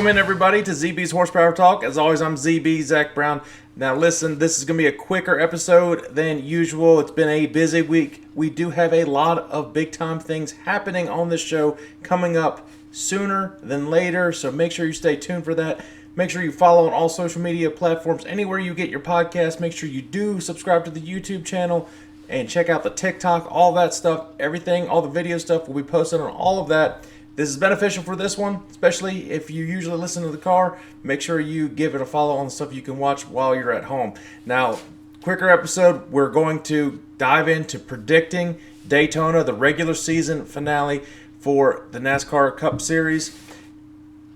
Welcome in, everybody, to ZB's Horsepower Talk. As always, I'm ZB, Zack Brown. Now, listen, this is going to be a quicker episode than usual. It's been a busy week. We do have a lot of big-time things happening on this show coming up sooner than later, so make sure you stay tuned for that. Make sure you follow on all social media platforms, anywhere you get your podcast. Make sure you do subscribe to the YouTube channel and check out the TikTok, all that stuff, everything, all the video stuff will be posted on all of that. This is beneficial for this one, especially if you usually listen to the car. Make sure you give it a follow on the stuff you can watch while you're at home. Now, quicker episode, we're going to dive into predicting Daytona, the regular season finale for the NASCAR Cup Series.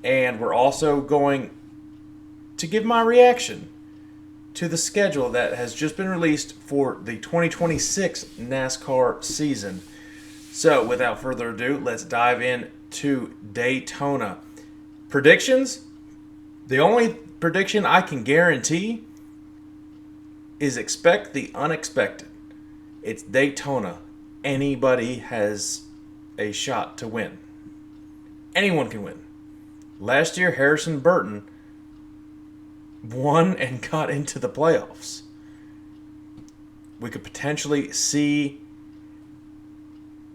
And we're also going to give my reaction to the schedule that has just been released for the 2026 NASCAR season. So, without further ado, let's dive in to Daytona. Predictions? The only prediction I can guarantee is expect the unexpected. It's Daytona. Anybody has a shot to win. Anyone can win. Last year, Harrison Burton won and got into the playoffs. We could potentially see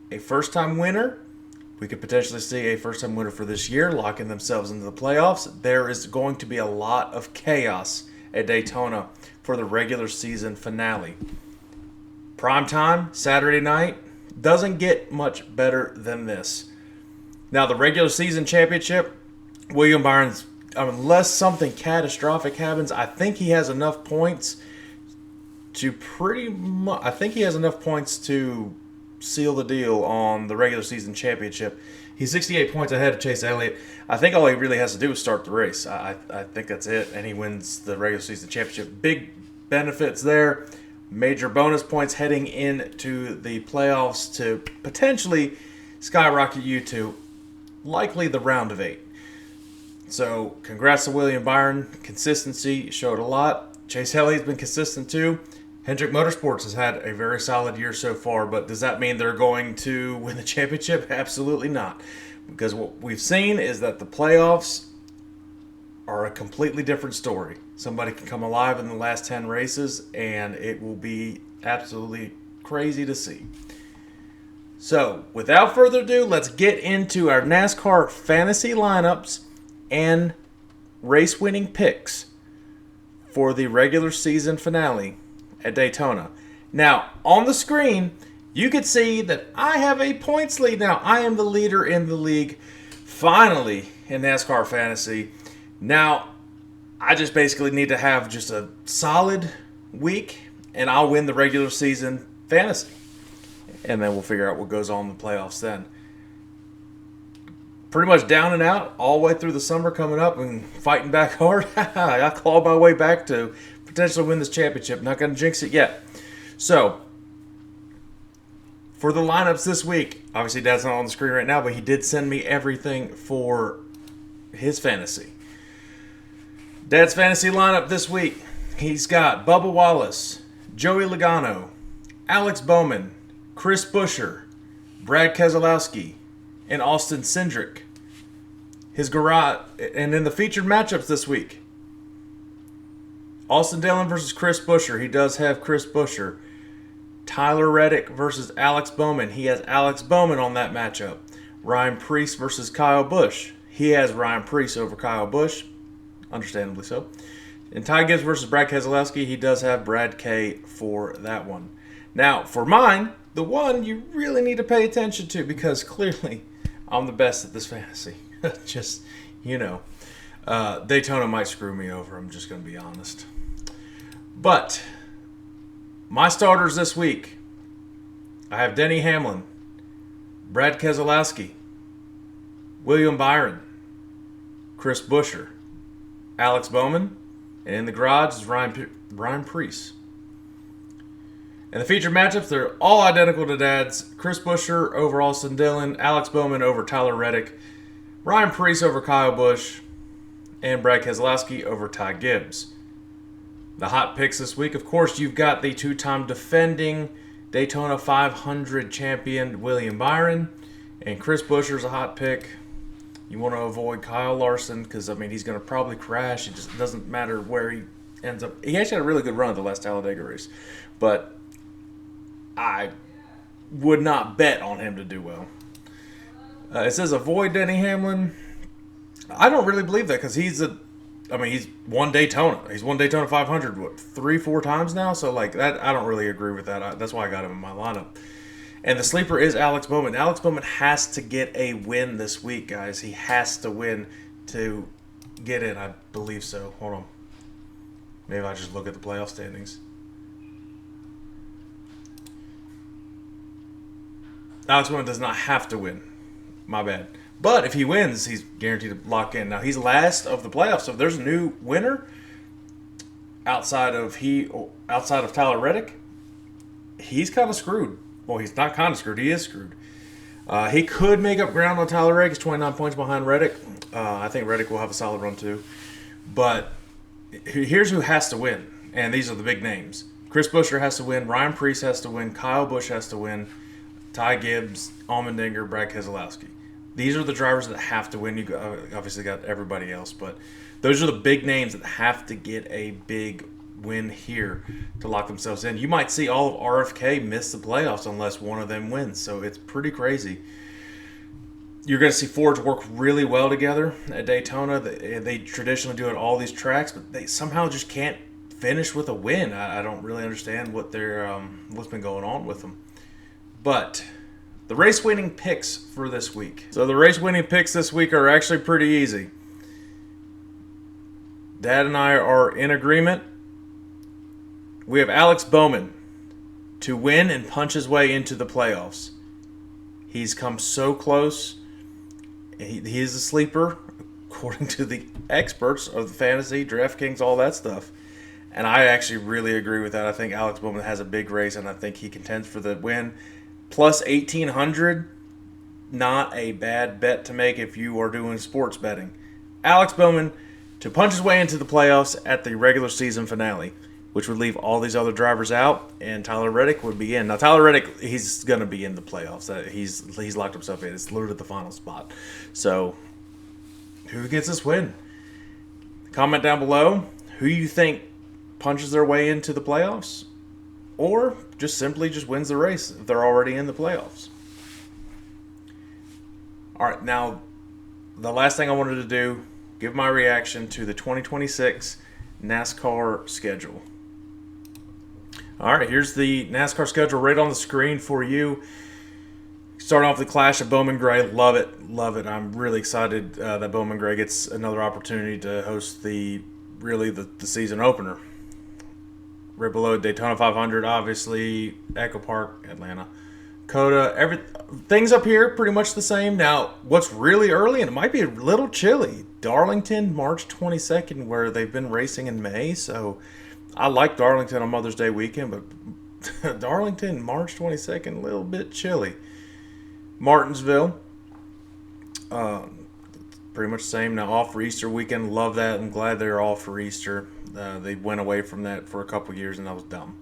a first-time winner. We could potentially see a first-time winner for this year locking themselves into the playoffs. There is going to be a lot of chaos at Daytona for the regular season finale. Prime time, Saturday night, doesn't get much better than this. Now, the regular season championship, William Byron's, unless something catastrophic happens, I think he has enough points to seal the deal on the regular season championship. He's 68 points ahead of Chase Elliott. I think all he really has to do is start the race. I think that's it, and he wins the regular season championship. Big benefits there. Major bonus points heading into the playoffs to potentially skyrocket you to likely the round of 8. So, congrats to William Byron. Consistency showed a lot. Chase Elliott's been consistent too. Hendrick Motorsports has had a very solid year so far, but does that mean they're going to win the championship? Absolutely not. Because what we've seen is that the playoffs are a completely different story. Somebody can come alive in the last 10 races, and it will be absolutely crazy to see. So, without further ado, let's get into our NASCAR fantasy lineups and race-winning picks for the regular season finale at Daytona. Now, on the screen, you can see that I have a points lead. Now, I am the leader in the league, finally, in NASCAR Fantasy. Now, I just basically need to have just a solid week, and I'll win the regular season fantasy. And then we'll figure out what goes on in the playoffs then. Pretty much down and out all the way through the summer coming up and fighting back hard. I clawed my way back to potentially win this championship. Not going to jinx it yet. So, for the lineups this week, obviously Dad's not on the screen right now, but he did send me everything for his fantasy. Dad's fantasy lineup this week, he's got Bubba Wallace, Joey Logano, Alex Bowman, Chris Buescher, Brad Keselowski, and Austin Cindric. His garage, and in the featured matchups this week, Austin Dillon versus Chris Buescher. He does have Chris Buescher. Tyler Reddick versus Alex Bowman. He has Alex Bowman on that matchup. Ryan Preece versus Kyle Busch. He has Ryan Preece over Kyle Busch. Understandably so. And Ty Gibbs versus Brad Keselowski. He does have Brad K for that one. Now, for mine, the one you really need to pay attention to, because clearly I'm the best at this fantasy. Just, Daytona might screw me over. I'm just going to be honest. But my starters this week, I have Denny Hamlin, Brad Keselowski, William Byron, Chris Buescher, Alex Bowman, and in the garage is Ryan Preece. And the featured matchups, they're all identical to Dad's. Chris Buescher over Austin Dillon, Alex Bowman over Tyler Reddick, Ryan Preece over Kyle Busch, and Brad Keselowski over Ty Gibbs. The hot picks this week, of course, you've got the two-time defending Daytona 500 champion William Byron, and Chris Buescher's a hot pick. You want to avoid Kyle Larson because, I mean, he's going to probably crash. It just doesn't matter where he ends up. He actually had a really good run at the last Talladega race. But I would not bet on him to do well. It says avoid Denny Hamlin. I don't really believe that because he's won Daytona. He's won Daytona 500, 3-4 times now? So, like, that, I don't really agree with that. That's why I got him in my lineup. And the sleeper is Alex Bowman. Alex Bowman has to get a win this week, guys. He has to win to get in. I believe so. Hold on. Maybe I just look at the playoff standings. Alex Bowman does not have to win. My bad. But if he wins, he's guaranteed to lock in. Now, he's last of the playoffs. So if there's a new winner outside of Tyler Reddick, he's kind of screwed. Well, he's not kind of screwed. He is screwed. He could make up ground on Tyler Reddick. He's 29 points behind Reddick. I think Reddick will have a solid run too. But here's who has to win. And these are the big names. Chris Buescher has to win. Ryan Preece has to win. Kyle Busch has to win. Ty Gibbs, Allmendinger, Brad Keselowski. These are the drivers that have to win. You obviously got everybody else. But those are the big names that have to get a big win here to lock themselves in. You might see all of RFK miss the playoffs unless one of them wins. So it's pretty crazy. You're going to see Fords work really well together at Daytona. They traditionally do it at all these tracks, but they somehow just can't finish with a win. I don't really understand what's been going on with them. But the race-winning picks for this week. So the race-winning picks this week are actually pretty easy. Dad and I are in agreement. We have Alex Bowman to win and punch his way into the playoffs. He's come so close. He is a sleeper, according to the experts of the fantasy, DraftKings, all that stuff. And I actually really agree with that. I think Alex Bowman has a big race, and I think he contends for the win. Plus 1,800, not a bad bet to make if you are doing sports betting. Alex Bowman to punch his way into the playoffs at the regular season finale, which would leave all these other drivers out, and Tyler Reddick would be in. Now, Tyler Reddick, he's going to be in the playoffs. He's locked himself in. It's literally the final spot. So, who gets this win? Comment down below who you think punches their way into the playoffs, or just simply wins the race if they're already in the playoffs. All right, now, the last thing I wanted to do, give my reaction to the 2026 NASCAR schedule. All right, here's the NASCAR schedule right on the screen for you. Starting off the Clash of Bowman Gray. Love it. Love it. I'm really excited that Bowman Gray gets another opportunity to host the season opener. Right below Daytona 500, obviously. Echo Park, Atlanta. COTA. Things up here pretty much the same. Now, what's really early, and it might be a little chilly, Darlington, March 22nd, where they've been racing in May. So I like Darlington on Mother's Day weekend, but Darlington, March 22nd, a little bit chilly. Martinsville, pretty much the same. Now off for Easter weekend. Love that. I'm glad they're off for Easter. They went away from that for a couple years, and that was dumb.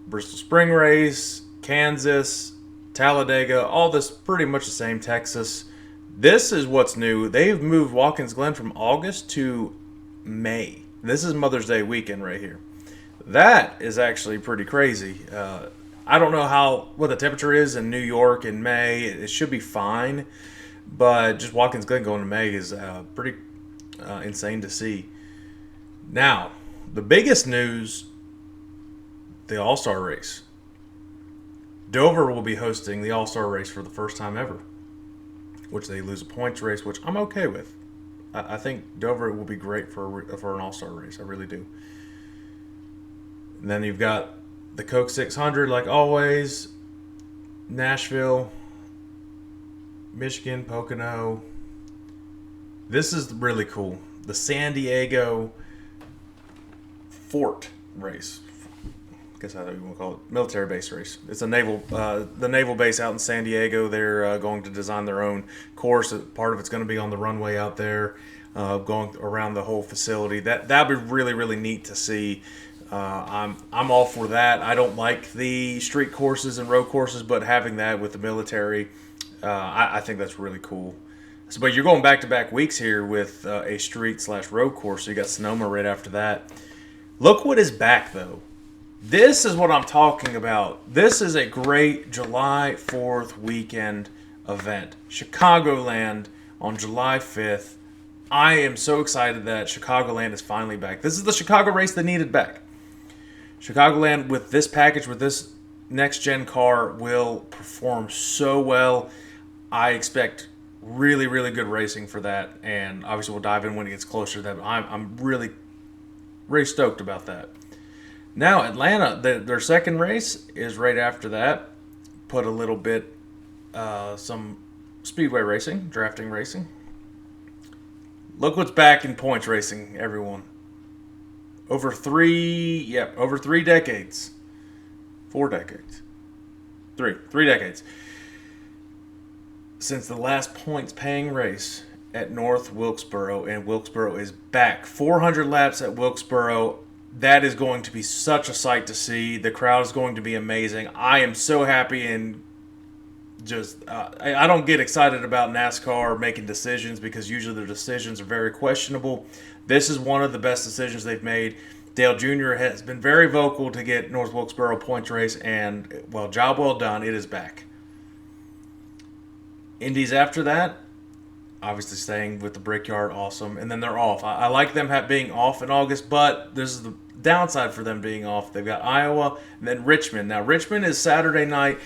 Bristol Spring Race, Kansas, Talladega, all this pretty much the same. Texas. This is what's new. They've moved Watkins Glen from August to May. This is Mother's Day weekend right here. That is actually pretty crazy. I don't know what the temperature is in New York in May. It should be fine, but just Watkins Glen going to May is pretty insane to see. Now, the biggest news, the All-Star race. Dover will be hosting the All-Star race for the first time ever, which they lose a points race, which I'm okay with. I think Dover will be great for an All-Star race. I really do. And then you've got the Coke 600, like always. Nashville, Michigan, Pocono. This is really cool. The San Diego Fort race. I guess how you want to call it. Military base race. It's a the naval base out in San Diego. They're going to design their own course. Part of it's going to be on the runway out there, going around the whole facility. That'd be really, really neat to see. I'm all for that. I don't like the street courses and road courses, but having that with the military, I think that's really cool. So, but you're going back-to-back weeks here with a street/road course. So you got Sonoma right after that. Look what is back, though. This is what I'm talking about. This is a great July 4th weekend event. Chicagoland on July 5th. I am so excited that Chicagoland is finally back. This is the Chicago race they needed back. Chicagoland, with this package, with this next-gen car, will perform so well. I expect really, really good racing for that, and obviously we'll dive in when it gets closer to that. But I'm really, really stoked about that. Now, Atlanta, their second race is right after that. Put a little bit, some speedway racing, drafting racing. Look what's back in points racing, everyone. Over three decades. 4 decades. Three decades. Since the last points-paying race at North Wilkesboro, and Wilkesboro is back. 400 laps at Wilkesboro. That is going to be such a sight to see. The crowd is going to be amazing. I am so happy, and just I don't get excited about NASCAR making decisions because usually their decisions are very questionable. This is one of the best decisions they've made. Dale Jr. has been very vocal to get North Wilkesboro points race, and, well, job well done. It is back. Indies after that, obviously staying with the Brickyard, awesome. And then they're off. I like them being off in August, but this is the downside for them being off. They've got Iowa and then Richmond. Now, Richmond is Saturday night,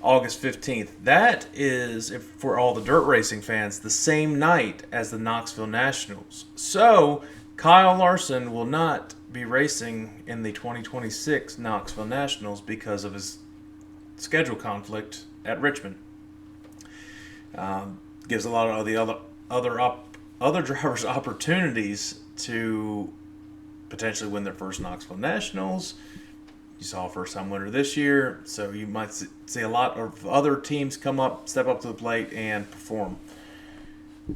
August 15th. That is, for all the dirt racing fans, the same night as the Knoxville Nationals. So, Kyle Larson will not be racing in the 2026 Knoxville Nationals because of his schedule conflict at Richmond. Gives a lot of the other drivers opportunities to potentially win their first Knoxville Nationals. You saw a first-time winner this year, so you might see a lot of other teams step up to the plate, and perform.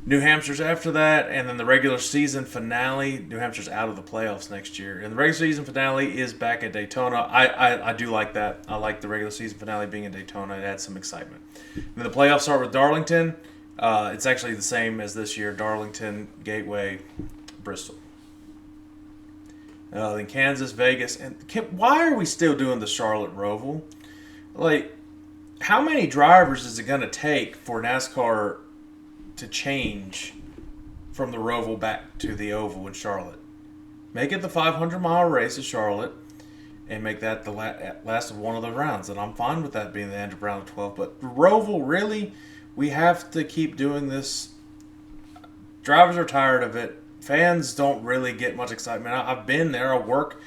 New Hampshire's after that, and then the regular season finale. New Hampshire's out of the playoffs next year, and the regular season finale is back at Daytona. I do like that. I like the regular season finale being in Daytona. It adds some excitement. And then the playoffs start with Darlington. It's actually the same as this year: Darlington, Gateway, Bristol. Then Kansas, Vegas, and why are we still doing the Charlotte Roval? Like, how many drivers is it going to take for NASCAR to change from the Roval back to the Oval in Charlotte? Make it the 500-mile race at Charlotte, and make that the last of one of the rounds. And I'm fine with that being the end of round 12. But Roval, really, we have to keep doing this. Drivers are tired of it. Fans don't really get much excitement. I've been there. I work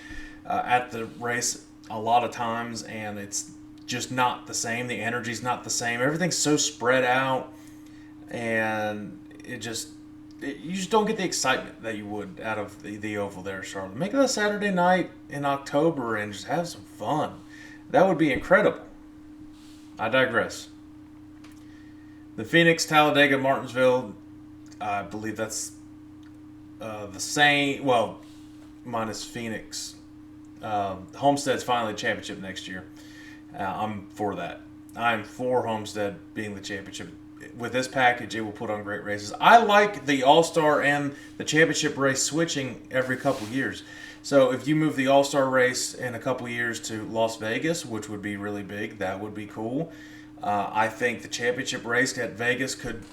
at the race a lot of times, and it's just not the same. The energy's not the same. Everything's so spread out, and you just don't get the excitement that you would out of the Oval there, Charlotte. Make it a Saturday night in October and just have some fun. That would be incredible. I digress. The Phoenix, Talladega, Martinsville, I believe that's the same, well, minus Phoenix. Homestead's finally the championship next year. I'm for that. I'm for Homestead being the championship. With this package, it will put on great races. I like the All-Star and the championship race switching every couple years. So if you move the All-Star race in a couple years to Las Vegas, which would be really big, that would be cool. I think the championship race at Vegas could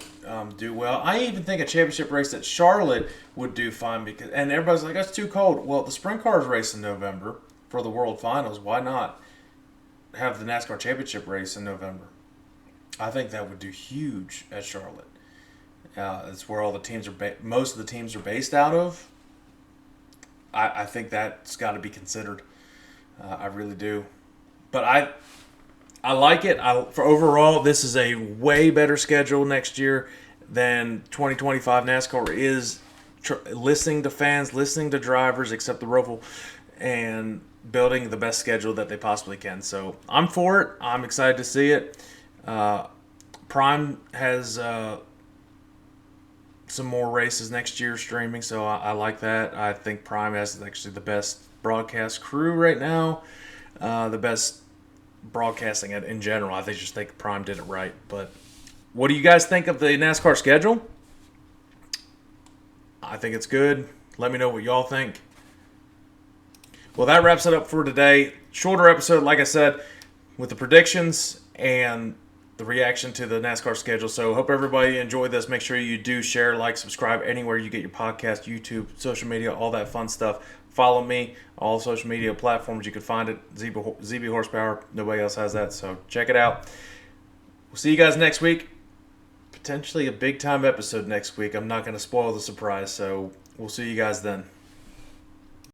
do well. I even think a championship race at Charlotte would do fine, and everybody's like, that's too cold. Well, the sprint cars race in November for the World Finals. Why not have the NASCAR championship race in November? I think that would do huge at Charlotte. It's where all the teams most of the teams are based out of. I think that's got to be considered. I really do. But I like it. For overall, this is a way better schedule next year than 2025 NASCAR is. Listening to fans, listening to drivers, except the Roval, and building the best schedule that they possibly can. So I'm for it. I'm excited to see it. Prime has some more races next year streaming, so I like that. I think Prime has actually the best broadcast crew right now, the best broadcasting in general. I just think Prime did it right. But what do you guys think of the NASCAR schedule? I think it's good. Let me know what y'all think. Well, that wraps it up for today. Shorter episode, like I said, with the predictions and the reaction to the NASCAR schedule. So hope everybody enjoyed this. Make sure you do share, like, subscribe anywhere you get your podcast, YouTube, social media, all that fun stuff. Follow me, all social media platforms. You can find it, ZB Horsepower. Nobody else has that, so check it out. We'll see you guys next week. Potentially a big-time episode next week. I'm not going to spoil the surprise, so we'll see you guys then.